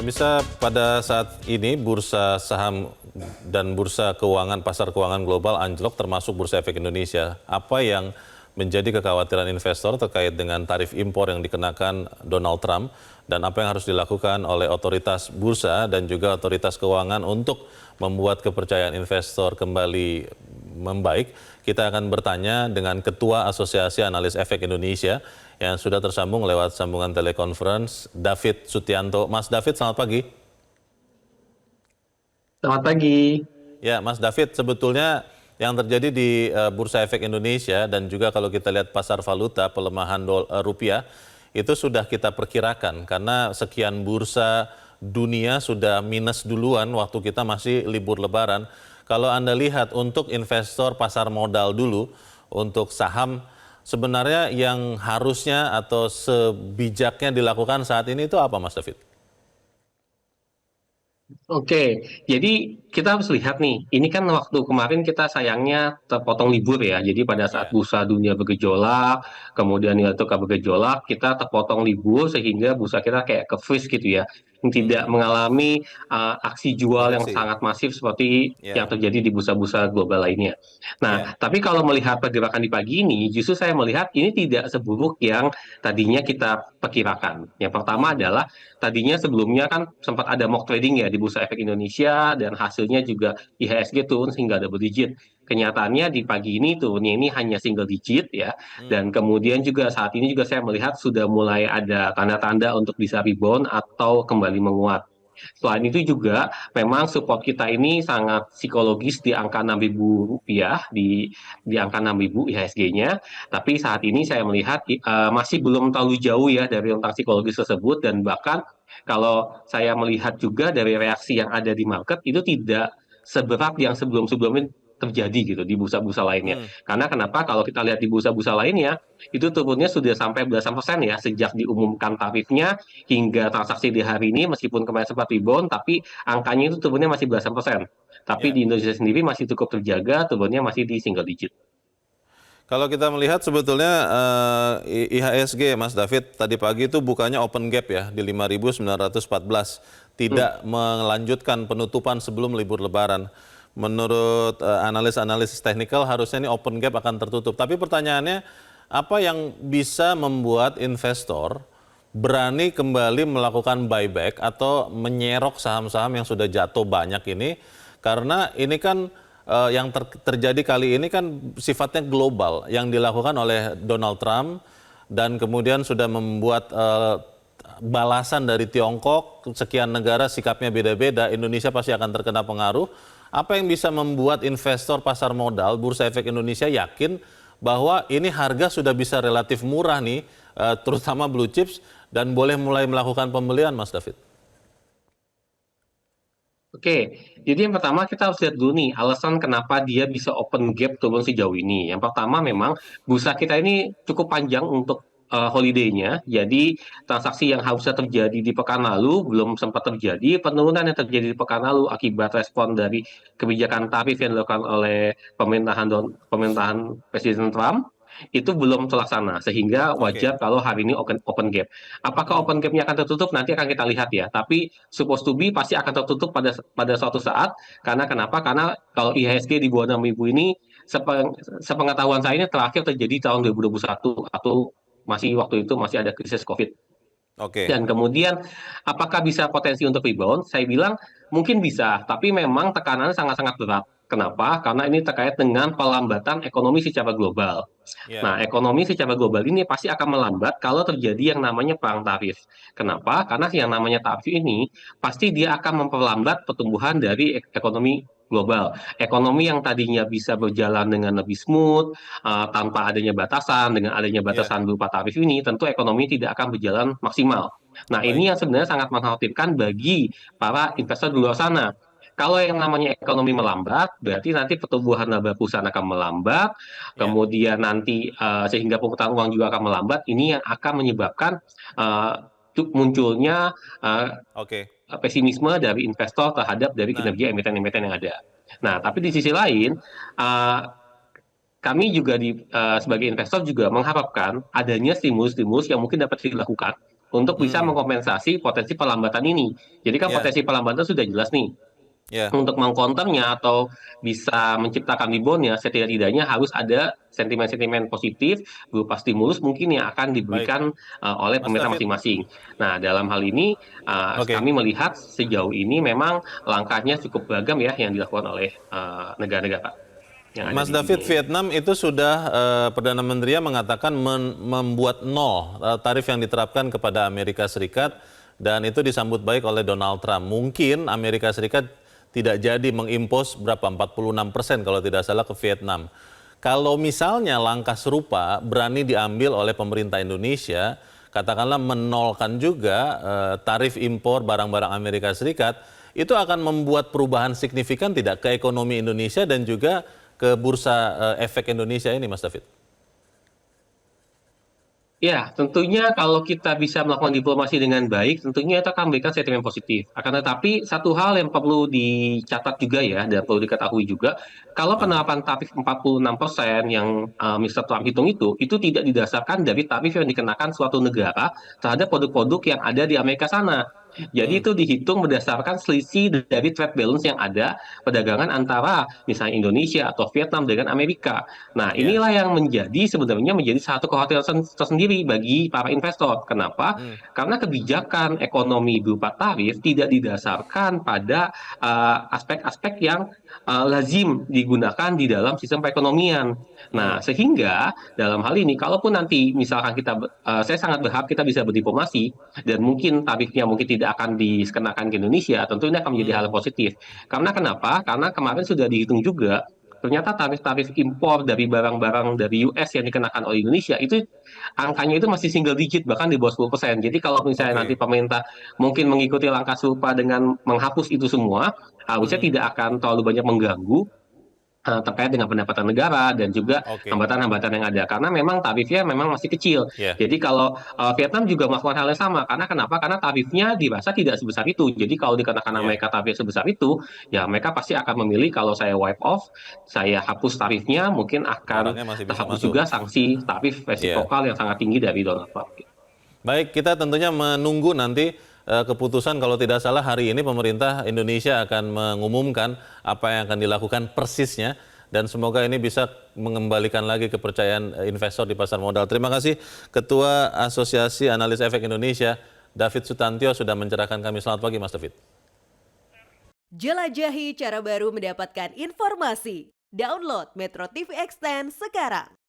Pemirsa, pada saat ini bursa saham dan bursa keuangan, pasar keuangan global anjlok termasuk Bursa Efek Indonesia. Apa yang menjadi kekhawatiran investor terkait dengan tarif impor yang dikenakan Donald Trump dan apa yang harus dilakukan oleh otoritas bursa dan juga otoritas keuangan untuk membuat kepercayaan investor kembali membaik? Kita akan bertanya dengan Ketua Asosiasi Analis Efek Indonesia yang sudah tersambung lewat sambungan telekonferensi, David Sutianto. Mas David, selamat pagi. Selamat pagi. Ya, Mas David, sebetulnya yang terjadi di Bursa Efek Indonesia dan juga kalau kita lihat pasar valuta, pelemahan rupiah, itu sudah kita perkirakan karena sekian bursa dunia sudah minus duluan waktu kita masih libur lebaran. Kalau Anda lihat untuk investor pasar modal dulu, untuk saham, sebenarnya yang harusnya atau sebijaknya dilakukan saat ini itu apa, Mas David? Oke, jadi kita harus lihat nih, ini kan waktu kemarin kita sayangnya terpotong libur ya. Jadi pada saat Ya, bursa dunia bergejolak, kemudian nilai tukar bergejolak, kita terpotong libur sehingga bursa kita kayak ke freeze gitu ya. Tidak mengalami aksi jual yang koreksi. sangat masif seperti yang Ya, terjadi di bursa-bursa global lainnya. ya. Nah, tapi kalau melihat pergerakan di pagi ini, justru saya melihat ini tidak seburuk yang tadinya kita perkirakan. Yang pertama adalah tadinya sebelumnya kan sempat ada mock trading ya di Bursa Efek Indonesia dan hasilnya juga IHSG turun hingga double digit. Kenyataannya di pagi ini turunnya ini hanya single digit ya. Dan kemudian juga saat ini juga saya melihat sudah mulai ada tanda-tanda untuk bisa rebound atau kembali menguat. Selain itu juga memang support kita ini sangat psikologis di angka 6.000 rupiah di angka 6.000 IHSG-nya. Tapi saat ini saya melihat masih belum terlalu jauh ya dari rentang psikologis tersebut dan bahkan kalau saya melihat juga dari reaksi yang ada di market itu tidak seberat yang sebelum-sebelumnya terjadi gitu di bursa-bursa lainnya. Hmm. Karena kenapa? Kalau kita lihat di bursa-bursa lainnya itu turunnya sudah sampai belasan persen ya sejak diumumkan tarifnya hingga transaksi di hari ini meskipun kemarin sempat rebound tapi angkanya itu turunnya masih belasan persen. Tapi Ya. di Indonesia sendiri masih cukup terjaga, turunnya masih di single digit. Kalau kita melihat sebetulnya IHSG, Mas David, tadi pagi itu bukannya open gap ya di 5.914, tidak melanjutkan penutupan sebelum libur Lebaran. Menurut analis-analis teknikal harusnya ini open gap akan tertutup. Tapi pertanyaannya, apa yang bisa membuat investor berani kembali melakukan buyback atau menyerok saham-saham yang sudah jatuh banyak ini? Karena ini kan yang terjadi kali ini kan sifatnya global yang dilakukan oleh Donald Trump dan kemudian sudah membuat balasan dari Tiongkok, sekian negara sikapnya beda-beda, Indonesia pasti akan terkena pengaruh. Apa yang bisa membuat investor pasar modal, Bursa Efek Indonesia yakin bahwa ini harga sudah bisa relatif murah nih, terutama blue chips, dan boleh mulai melakukan pembelian, Mas David? Oke, jadi yang pertama kita harus lihat dulu nih alasan kenapa dia bisa open gap turun sejauh ini. Yang pertama memang bursa kita ini cukup panjang untuk holiday-nya. Jadi transaksi yang harusnya terjadi di pekan lalu belum sempat terjadi. Penurunan yang terjadi di pekan lalu akibat respon dari kebijakan tarif yang dilakukan oleh pemerintahan Presiden Trump itu belum terlaksana sehingga Oke. wajar kalau hari ini open gap. Apakah open gap-nya akan tertutup nanti akan kita lihat ya. Tapi supposed to be pasti akan tertutup pada suatu saat karena kenapa? Karena kalau IHSG di bawah 6.000 ini sepengetahuan saya ini terakhir terjadi tahun 2021 atau masih waktu itu masih ada krisis COVID. Oke. Dan kemudian apakah bisa potensi untuk rebound? Saya bilang mungkin bisa, tapi memang tekanannya sangat-sangat berat. Kenapa? Karena ini terkait dengan pelambatan ekonomi secara global. Ya. Nah, ekonomi secara global ini pasti akan melambat kalau terjadi yang namanya perang tarif. Kenapa? Karena yang namanya tarif ini pasti dia akan memperlambat pertumbuhan dari ekonomi global. Ekonomi yang tadinya bisa berjalan dengan lebih smooth, tanpa adanya batasan, dengan adanya Ya. batasan berupa tarif ini, tentu ekonomi tidak akan berjalan maksimal. Nah, Baik. ini yang sebenarnya sangat mengkhawatirkan bagi para investor di luar sana. Kalau yang namanya ekonomi melambat, berarti nanti pertumbuhan laba perusahaan akan melambat, Ya. kemudian nanti sehingga perputaran uang juga akan melambat. Ini yang akan menyebabkan uh, munculnya Oke. pesimisme dari investor terhadap dari Nah, kinerja emiten-emiten yang ada. Nah, tapi di sisi lain, uh, kami juga sebagai investor juga mengharapkan adanya stimulus-stimulus yang mungkin dapat dilakukan untuk bisa mengkompensasi potensi pelambatan ini. Jadi kan Ya, potensi pelambatan sudah jelas nih. ya, Untuk mengkonternya atau bisa menciptakan reboundnya, setidak-tidaknya harus ada sentimen-sentimen positif berupa stimulus mungkin yang akan baik. diberikan oleh Mas pemerintah David, masing-masing. Nah, dalam hal ini oke. kami melihat sejauh ini memang langkahnya cukup beragam ya yang dilakukan oleh negara-negara yang ada Mas di David, dunia ini. Vietnam itu sudah Perdana Menteri mengatakan membuat nol tarif yang diterapkan kepada Amerika Serikat dan itu disambut baik oleh Donald Trump. Mungkin Amerika Serikat tidak jadi mengimpos berapa 46% kalau tidak salah ke Vietnam. Kalau misalnya langkah serupa berani diambil oleh pemerintah Indonesia, katakanlah menolkan juga tarif impor barang-barang Amerika Serikat, itu akan membuat perubahan signifikan tidak ke ekonomi Indonesia dan juga ke bursa efek Indonesia ini, Mas David? Ya, tentunya kalau kita bisa melakukan diplomasi dengan baik, tentunya itu akan memberikan sentimen positif. Akan tetapi, satu hal yang perlu dicatat juga ya, dan perlu diketahui juga, kalau Ah, penerapan tarif 46% yang Mr. Trump hitung itu tidak didasarkan dari tarif yang dikenakan suatu negara terhadap produk-produk yang ada di Amerika sana. Jadi hmm, itu dihitung berdasarkan selisih dari trade balance yang ada perdagangan antara misalnya Indonesia atau Vietnam dengan Amerika. Nah, ya, inilah yang sebenarnya menjadi satu kekhawatiran tersendiri bagi para investor. Kenapa? hmm, Karena kebijakan ekonomi berupa tarif tidak didasarkan pada aspek-aspek yang lazim digunakan di dalam sistem perekonomian. Nah, hmm, sehingga dalam hal ini, kalaupun nanti misalkan saya sangat berharap kita bisa berdiplomasi dan mungkin tarifnya mungkin tidak akan dikenakan ke Indonesia, tentu ini akan menjadi hal hmm, positif. Karena kenapa? Karena kemarin sudah dihitung juga ternyata tarif-tarif impor dari barang-barang dari US yang dikenakan oleh Indonesia itu angkanya itu masih single digit bahkan di bawah 10%. Jadi kalau misalnya nanti oke, pemerintah mungkin mengikuti langkah serupa dengan menghapus itu semua, harusnya hmm, tidak akan terlalu banyak mengganggu terkait dengan pendapatan negara dan juga oke, hambatan-hambatan yang ada karena memang tarifnya memang masih kecil. ya, Jadi kalau Vietnam juga melakukan hal yang sama karena kenapa? Karena tarifnya dirasa tidak sebesar itu. Jadi kalau dikenakan ya, Amerika tarif sebesar itu, ya mereka pasti akan memilih kalau saya wipe off, saya hapus tarifnya, mungkin akan barangnya masih bisa terhapus masuk. juga sanksi tarif Ya. resiprokal yang sangat tinggi dari Donald Trump. Baik, kita tentunya menunggu nanti keputusan kalau tidak salah hari ini pemerintah Indonesia akan mengumumkan apa yang akan dilakukan persisnya dan semoga ini bisa mengembalikan lagi kepercayaan investor di pasar modal. Terima kasih Ketua Asosiasi Analis Efek Indonesia, David Sutantio sudah mencerahkan kami. Selamat pagi Mas David. Jelajahi cara baru mendapatkan informasi. Download Metro TV Extend sekarang.